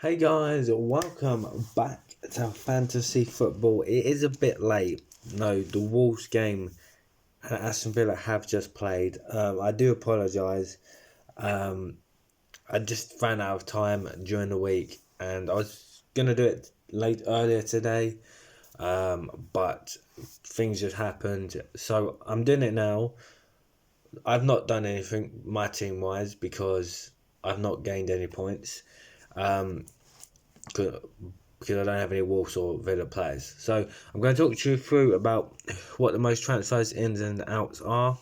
Hey guys, welcome back to Fantasy Football. It is a bit late. No, the Wolves game and Aston Villa have just played. I do apologise. I just ran out of time during the week and I was going to do it earlier today, but things just happened. So I'm doing it now. I've not done anything my team wise because I've not gained any points. Because I don't have any Wolves or Villa players. So I'm going to talk you through about what the most transfers ins and outs are.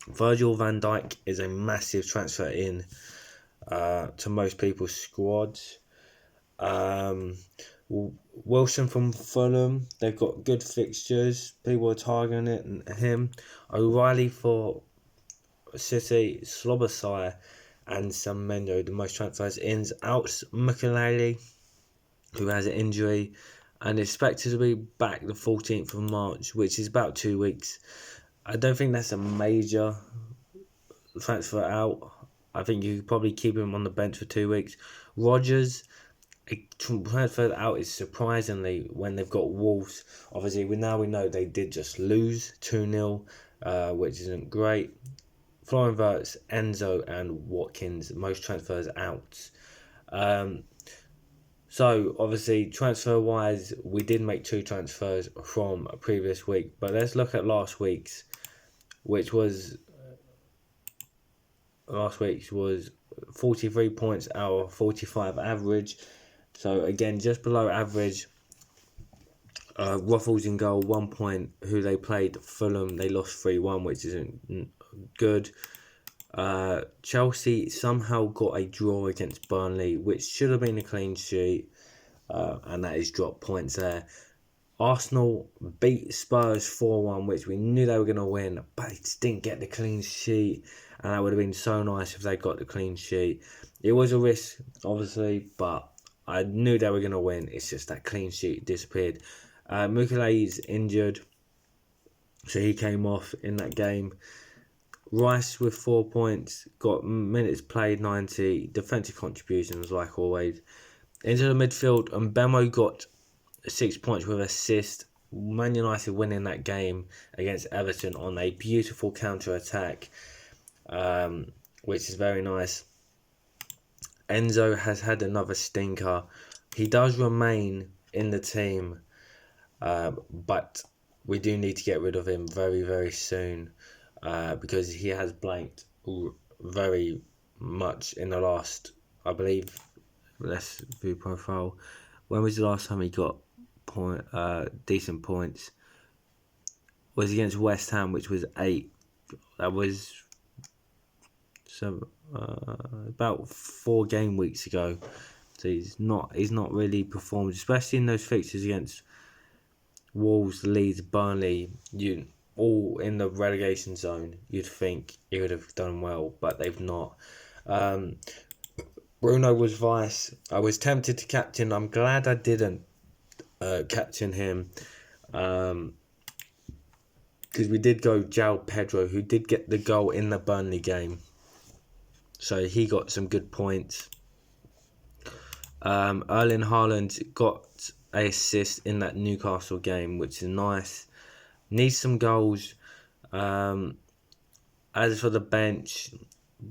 Virgil van Dijk is a massive transfer in to most people's squads. Wilson from Fulham, they've got good fixtures. People are targeting him. O'Reilly for City, Slobosai and Semenyo, the most transfers ins. Outs, Mukulele, who has an injury and is expected to be back the 14th of March, which is about 2 weeks. I don't think that's a major transfer out. I think you could probably keep him on the bench for 2 weeks. Rodgers, a transfer out is surprisingly when they've got Wolves. Obviously, we know they did just lose 2-0, which isn't great. Florian Wirtz, Enzo and Watkins, most transfers out. So, obviously, transfer-wise, we did make 2 transfers from a previous week. But let's look at last week's, which was... Last week's was 43 points out of 45 average. So, again, just below average. Ruffles in goal, 1 point. Who they played, Fulham, they lost 3-1, which isn't good. Chelsea somehow got a draw against Burnley, which should have been a clean sheet, and that is dropped points there. Arsenal beat Spurs 4-1, which we knew they were going to win, but they just didn't get the clean sheet, and that would have been so nice if they got the clean sheet. It was a risk, obviously, but I knew they were going to win. It's just that clean sheet disappeared. Mukulele's injured, so he came off in that game. Rice with 4 points, got minutes played 90, defensive contributions like always. Into the midfield, and Bemo got 6 points with assist. Man United winning that game against Everton on a beautiful counter-attack, which is very nice. Enzo has had another stinker. He does remain in the team, but we do need to get rid of him very, very soon. Because he has blanked very much in the last, I believe, let's view profile. When was the last time he got decent points? Was against West Ham, which was 8. That was about 4 game weeks ago. So he's not really performed, especially in those fixtures against Wolves, Leeds, Burnley. All in the relegation zone, you'd think he would have done well, but they've not. Bruno was vice. I was tempted to captain. I'm glad I didn't captain him, because we did go João Pedro, who did get the goal in the Burnley game, so he got some good points. Erling Haaland got an assist in that Newcastle game, which is nice. Needs some goals. As for the bench,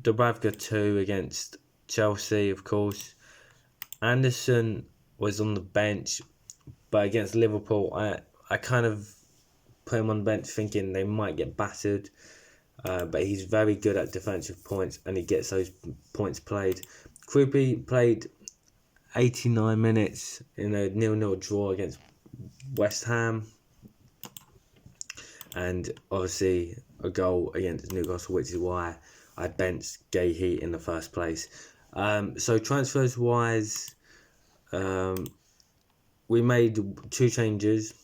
Dubravka 2 against Chelsea, of course. Anderson was on the bench, but against Liverpool, I kind of put him on the bench thinking they might get battered. But he's very good at defensive points, and he gets those points played. Krupi played 89 minutes in a 0-0 draw against West Ham. And obviously a goal against Newcastle, which is why I benched Gay Heat in the first place. So transfers wise, we made 2 changes,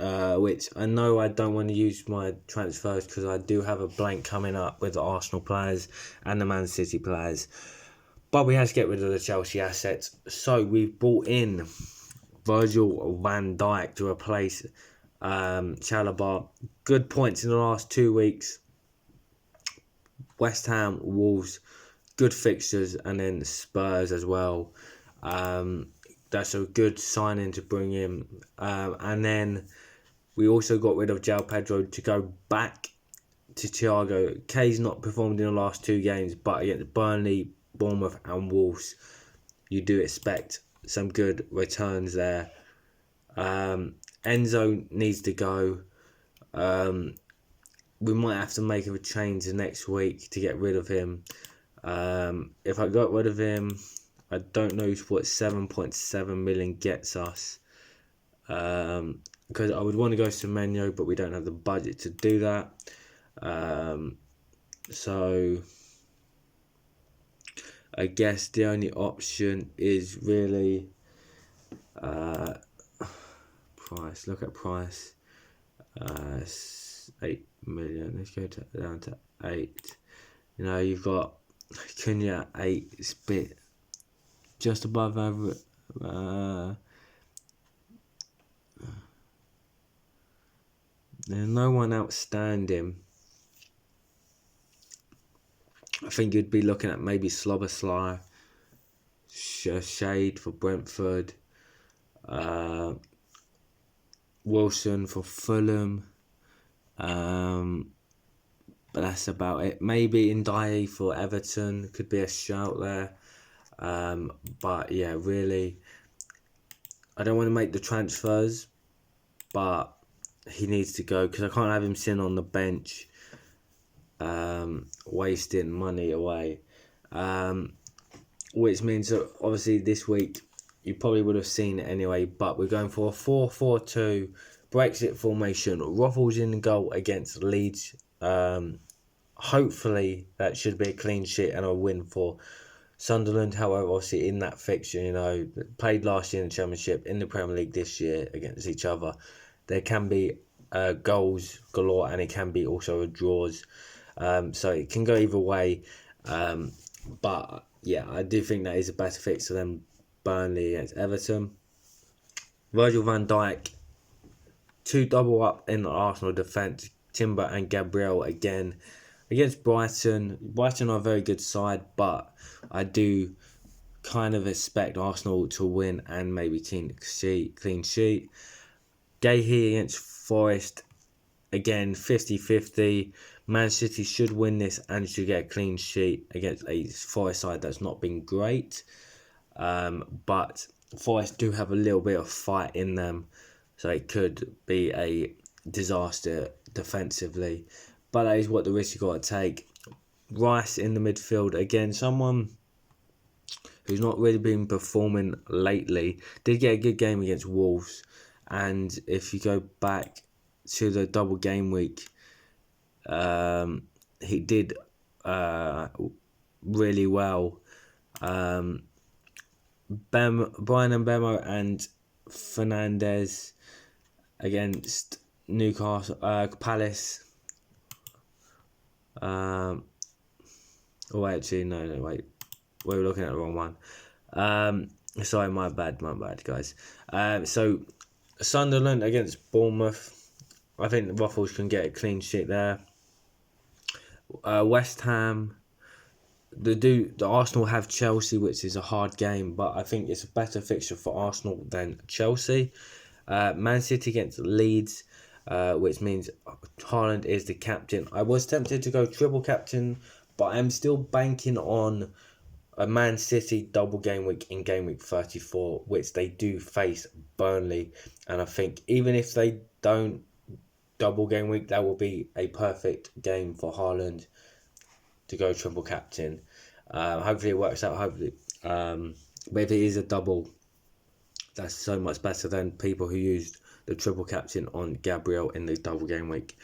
which I know I don't want to use my transfers because I do have a blank coming up with the Arsenal players and the Man City players. But we had to get rid of the Chelsea assets. So we've brought in Virgil van Dijk to replace Chalobah. Good points in the last 2 weeks. West Ham, Wolves, good fixtures, and then Spurs as well. That's a good signing to bring him. And then we also got rid of João Pedro to go back to Thiago. K's not performed in the last 2 games, but against Burnley, Bournemouth and Wolves, you do expect some good returns there. Enzo needs to go. We might have to make a change next week to get rid of him. If I got rid of him, I don't know what 7.7 million gets us. Because I would want to go Semenyo, but we don't have the budget to do that. So I guess the only option is really price. Look at price. 8 million. Let's go down to 8. You know, you've got Cunha 8. It's a bit just above average. There's no one outstanding. I think you'd be looking at maybe Slobosly, Shade for Brentford, Wilson for Fulham, but that's about it. Maybe Ndiaye for Everton could be a shout there. But yeah, really, I don't want to make the transfers, but he needs to go because I can't have him sitting on the bench, wasting money away. Which means that obviously this week you probably would have seen it anyway, but we're going for a 4-4-2 Brexit formation. Ruffles in the goal against Leeds. Hopefully that should be a clean sheet and a win for Sunderland. However, obviously in that fixture, you know, played last year in the Championship, in the Premier League this year against each other, there can be goals galore and it can be also a draws. So it can go either way. But yeah, I do think that is a better fixture than Burnley against Everton. Virgil van Dijk, 2 double up in the Arsenal defence. Timber and Gabriel again against Brighton. Brighton are a very good side, but I do kind of expect Arsenal to win and maybe clean sheet. Gahey against Forest, again 50-50. Man City should win this and should get a clean sheet against a Forest side that's not been great. But Forest do have a little bit of fight in them, so it could be a disaster defensively. But that is what the risk you got to take. Rice in the midfield, again, someone who's not really been performing lately. Did get a good game against Wolves. And if you go back to the double game week, he did really well. Brian Mbemo and Fernandez against Newcastle, Palace. Oh, wait, actually, no, wait. We were looking at the wrong one. Sorry, my bad, guys. So, Sunderland against Bournemouth. I think the Ruffles can get a clean sheet there. West Ham. The Arsenal have Chelsea, which is a hard game, but I think it's a better fixture for Arsenal than Chelsea. Man City against Leeds, which means HAALAND is the captain. I was tempted to go triple captain, but I'm still banking on a Man City double game week in game week 34, which they do face Burnley. And I think even if they don't double game week, that will be a perfect game for HAALAND to go triple captain. Hopefully it works out, hopefully. But if it is a double, that's so much better than people who used the triple captain on Gabriel in the double game week.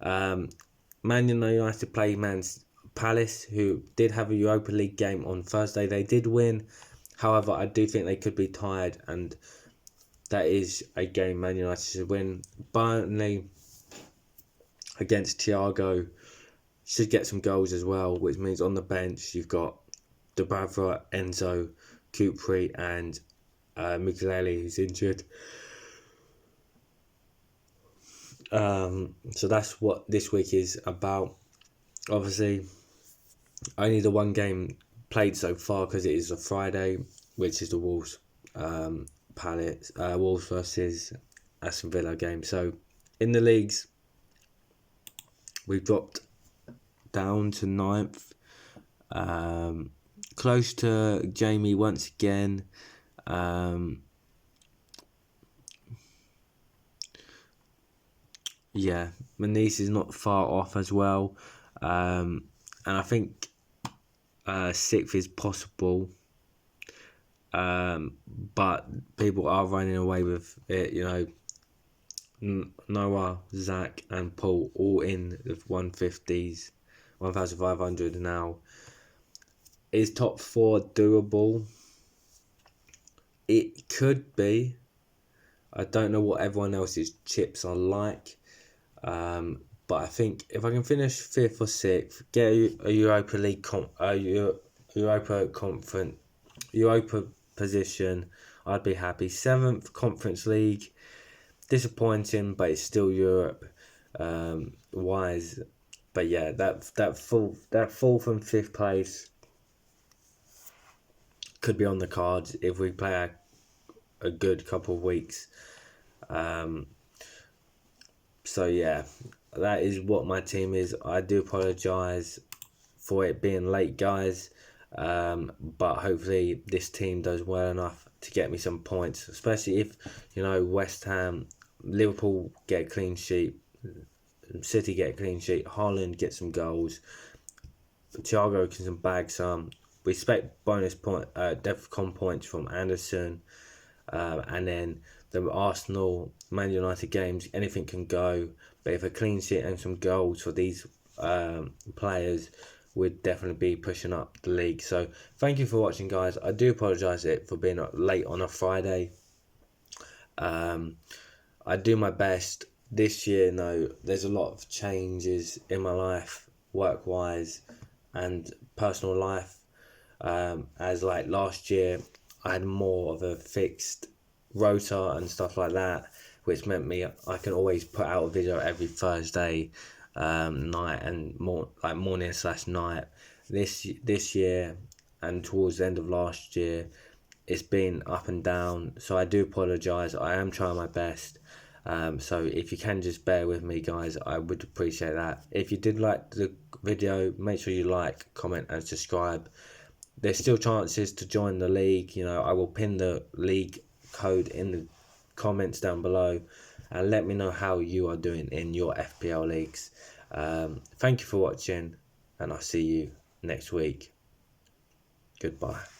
Man United play Palace, who did have a Europa League game on Thursday. They did win. However, I do think they could be tired, and that is a game Man United should win. Burnley against Thiago should get some goals as well, which means on the bench you've got Dubravka, Enzo, Kupri and Mughelli, who's injured. So that's what this week is about. Obviously, only the one game played so far because it is a Friday. which is the Wolves Wolves versus Aston Villa game. So in the leagues, we've dropped down to 9th, close to Jamie once again. Yeah, my niece is not far off as well, and I think 6th is possible. But people are running away with it, you know. Noah, Zach, and Paul all in the 150s, 1,500 now. Is top 4 doable? It could be. I don't know what everyone else's chips are like, but I think if I can finish 5th or 6th, get a Europa League Europa position, I'd be happy. 7th Conference League, disappointing, but it's still Europe wise. But yeah, that 4th and 5th place could be on the cards if we play a good couple of weeks. So yeah, that is what my team is. I do apologise for it being late, guys, but hopefully this team does well enough to get me some points, especially if, you know, West Ham, Liverpool get a clean sheet, City get a clean sheet, HAALAND get some goals, Thiago can bag some. We expect bonus point, DEFCON points from Anderson, and then the Arsenal, Man United games, anything can go. But if a clean sheet and some goals for these players, would definitely be pushing up the league. So thank you for watching, guys. I do apologise for being late on a Friday. I do my best this year. No, there's a lot of changes in my life, work wise and personal life. As like last year, I had more of a fixed rota and stuff like that, which meant I can always put out a video every Thursday night and morning/night. This year and towards the end of last year, it's been up and down, so I do apologise. I am trying my best, so if you can just bear with me, guys, I would appreciate that. If you did like the video, make sure you like, comment and subscribe. There's still chances to join the league. You know, I will pin the league code in the comments down below, and let me know how you are doing in your FPL leagues. Thank you for watching, and I'll see you next week. Goodbye.